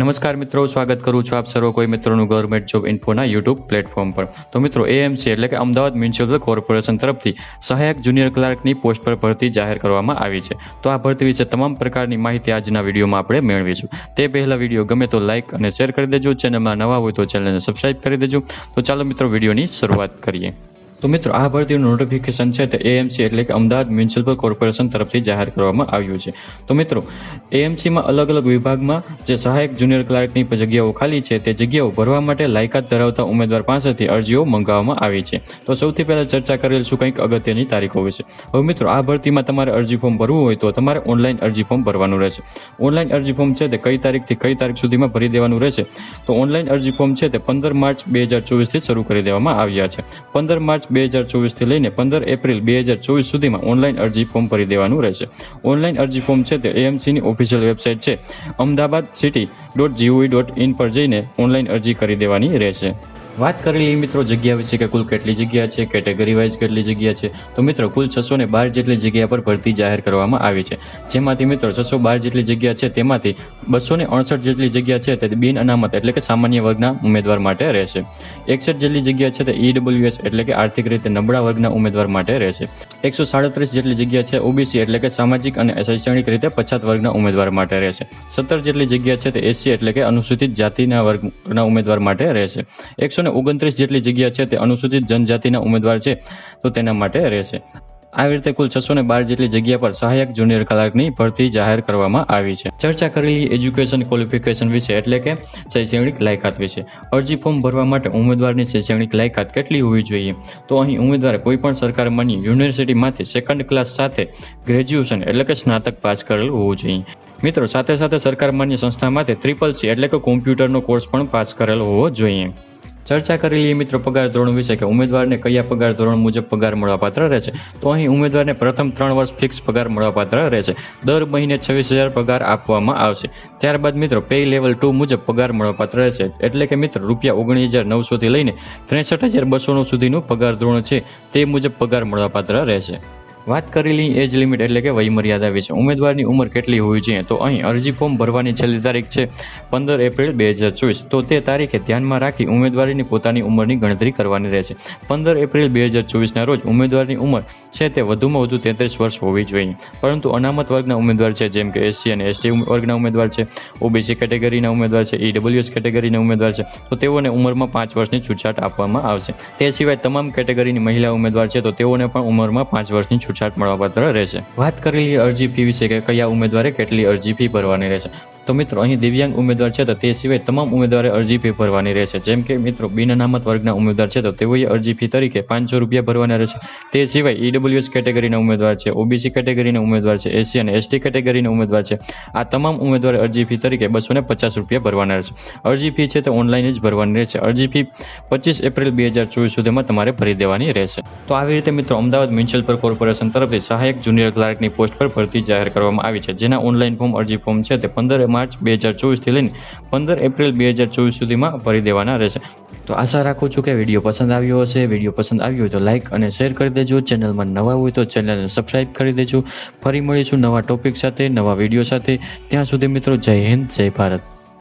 નમસ્કાર મિત્રો, સ્વાગત કરું છું આપ સર્વ કોઈ મિત્રોનું ગવર્મેન્ટ જોબ ઇન્ફોના યુટ્યુબ પ્લેટફોર્મ પર। તો મિત્રો, એએમસી એટલે કે અમદાવાદ મ્યુનિસિપલ કોર્પોરેશન તરફથી સહાયક જુનિયર ક્લાર્કની પોસ્ટ પર ભરતી જાહેર કરવામાં આવી છે। તો આ ભરતી વિશે તમામ પ્રકારની માહિતી આજના વિડીયોમાં આપણે મેળવીશું। તે પહેલા વિડીયો ગમે તો લાઇક અને શેર કરી દેજો, ચેનલમાં નવા હોય તો ચેનલને સબસ્ક્રાઇબ કરી દેજો। તો ચાલો મિત્રો, વિડીયોની શરૂઆત કરીએ। તો મિત્રો, આ ભરતીનું નોટિફિકેશન છે તે એએમસી એટલે કે અમદાવાદ મ્યુનિસિપલ કોર્પોરેશન તરફથી જાહેર કરવામાં આવ્યું છે। તો મિત્રો, એએમસીમાં અલગ અલગ વિભાગમાં જે સહાયક જુનિયર ક્લાર્કની જગ્યાઓ ખાલી છે તે જગ્યાઓ ભરવા માટે લાયકાત ધરાવતા ઉમેદવાર પાસેથી અરજીઓ મંગાવવામાં આવી છે। તો સૌથી પહેલા ચર્ચા કરેલું કંઈક અગત્યની તારીખો વિશે। હવે મિત્રો, આ ભરતીમાં તમારે અરજી ફોર્મ ભરવું હોય તો તમારે ઓનલાઈન અરજી ફોર્મ ભરવાનું રહેશે। ઓનલાઈન અરજી ફોર્મ છે તે કઈ તારીખથી કઈ તારીખ સુધીમાં ભરી દેવાનું રહેશે? તો ઓનલાઈન અરજી ફોર્મ છે તે 15 માર્ચ 2024થી શરૂ કરી દેવામાં આવ્યા છે। 15 માર્ચ 2024 થી લઈને 15 એપ્રિલ 2024 સુધીમાં ઓનલાઈન અરજી ફોર્મ ભરી દેવાનું રહેશે। ઓનલાઈન અરજી ફોર્મ છે તે એએમસીની ઓફિશિયલ વેબસાઇટ છે ahmedabadcity.gov.in પર જઈને ઓનલાઈન અરજી કરી દેવાની રહેશે। વાત કરેલી મિત્રો જગ્યા વિશે કે કુલ કેટલી જગ્યા છે, કેટેગરી વાઇઝ કેટલી જગ્યા છે। તો મિત્રો, કુલ 612 જેટલી જગ્યા પર ભરતી જાહેર કરવામાં આવી છે। જેમાંથી મિત્રો 612 જેટલી જગ્યા છે તેમાંથી 269 જેટલી જગ્યા છે તે બિન અનામત એટલે કે સામાન્ય વર્ગના ઉમેદવાર માટે રહેશે। 61 જેટલી જગ્યા છે તે ઈડબ્લ્યુએસ એટલે કે આર્થિક રીતે નબળા વર્ગના ઉમેદવાર માટે રહેશે। 137 જેટલી જગ્યા છે ઓબીસી એટલે કે સામાજિક અને શૈક્ષણિક રીતે પછાત વર્ગના ઉમેદવાર માટે રહેશે। 17 જેટલી જગ્યા છે તે એસસી એટલે કે અનુસૂચિત જાતિના વર્ગના ઉમેદવાર માટે રહેશે। 129 જેટલી જગ્યા છે તે અનુસૂચિત જનજાતિના ઉમેદવાર છે તો તેના માટે રહેશે। આવી રીતે કુલ 612 જેટલી જગ્યા પર સહાયક જુનિયર ક્લાર્કની ભરતી જાહેર કરવામાં આવી છે। ચર્ચા કરેલી એજ્યુકેશન ક્વોલિફિકેશન વિશે એટલે કે શૈક્ષણિક લાયકાત વિશે। અરજી ફોર્મ ભરવા માટે ઉમેદવારની શૈક્ષણિક લાયકાત કેટલી હોવી જોઈએ? તો અહીં ઉમેદવારે કોઈ પણ સરકાર માન્ય યુનિવર્સિટીમાંથી સેકન્ડ ક્લાસ સાથે ગ્રેજ્યુએશન એટલે કે સ્નાતક પાસ કરેલું હોવું જોઈએ। મિત્રો, સાથે સાથે સરકાર માન્ય સંસ્થામાંથી CCC એટલે કે કોમ્પ્યુટરનો કોર્સ પણ પાસ કરેલો હોવો જોઈએ। ચર્ચા કરેલી મિત્રો પગાર ધોરણ વિશે કે ઉમેદવારને કયા પગાર ધોરણ મુજબ પગાર મળવાપાત્ર રહેશે? તો અહીં ઉમેદવારને પ્રથમ 3 વર્ષ ફિક્સ પગાર મળવાપાત્ર રહેશે। દર મહિને 26,000 પગાર આપવામાં આવશે। ત્યારબાદ મિત્રો પે લેવલ 2 મુજબ પગાર મળવાપાત્ર રહેશે, એટલે કે મિત્રો ₹19,900 થી લઈને 63,200 સુધીનું પગાર ધોરણ છે તે મુજબ પગાર મળવાપાત્ર રહેશે। વાત કરેલી એજ લિમિટ એટલે કે વયમર્યાદા વિશે। ઉમેદવારની ઉંમર કેટલી હોવી જોઈએ? તો અહીં અરજી ફોર્મ ભરવાની છેલ્લી તારીખ છે 15 એપ્રિલ 2024। તો તે તારીખે ધ્યાનમાં રાખી ઉમેદવારીની પોતાની ઉંમરની ગણતરી કરવાની રહેશે। 15 એપ્રિલ 2024ના રોજ ઉમેદવારની ઉંમર છે તે વધુમાં વધુ 33 વર્ષ હોવી જોઈએ। પરંતુ અનામત વર્ગના ઉમેદવાર છે જેમ કે એસસી અને એસટી વર્ગના ઉમેદવાર છે, ઓબીસી કેટેગરીના ઉમેદવાર છે, ઈડબ્લ્યુએસ કેટેગરીના ઉમેદવાર છે તો તેઓને ઉંમરમાં 5 વર્ષની છૂટછાટ આપવામાં આવશે। તે સિવાય તમામ કેટેગરીની મહિલા ઉમેદવાર છે તો તેઓને પણ ઉંમરમાં 5 વર્ષની છૂટછાટ મળવાપાત્ર રહેશે। વાત કરેલી અરજી ફી વિશે કે કયા ઉમેદવારે કેટલી અરજી ફી ભરવાની રહેશે? તો મિત્રો, અહીં દિવ્યાંગ ઉમેદવાર છે તો તે સિવાય તમામ ઉમેદવારે અરજી ફી ભરવાની રહેશે। જેમ કે મિત્રો બિન અનામત વર્ગના ઉમેદવાર છે તો તેઓએ અરજી ફી તરીકે ₹500 ભરવાના રહેશે। તે સિવાય ઈડબ્લ્યુએસ કેટેગરીના ઉમેદવાર છે, ઓબીસી કેટેગરીના ઉમેદવાર છે, એસસી અને એસટી કેટેગરીના ઉમેદવાર છે, આ તમામ ઉમેદવારે અરજી ફી તરીકે ₹250 ભરવાના રહેશે। અરજી ફી છે તે ઓનલાઈન જ ભરવાની રહેશે। અરજી ફી 25 એપ્રિલ 2024 સુધીમાં તમારે ભરી દેવાની રહેશે। તો આવી રીતે મિત્રો અમદાવાદ મ્યુનિસિપલ કોર્પોરેશન તરફથી સહાયક જુનિયર ક્લાર્કની પોસ્ટ પર ભરતી જાહેર કરવામાં આવી છે, જેના ઓનલાઈન ફોર્મ અરજી ફોર્મ છે તે 15 માર્ચ 2024 થી લઈને 15 એપ્રિલ 2024 સુધીમાં ભરી દેવાના રહેશે। તો આશા રાખું છું કે વિડીયો પસંદ આવ્યો હશે। વિડીયો પસંદ આવ્યો હોય તો લાઇક અને શેર કરી દેજો, ચેનલમાં નવા હોય તો ચેનલને સબસ્ક્રાઇબ કરી દેજો। ફરી મળીશું નવા ટોપિક સાથે, નવા વિડીયો સાથે। ત્યાં સુધી મિત્રો, જય હિન્દ, જય ભારત।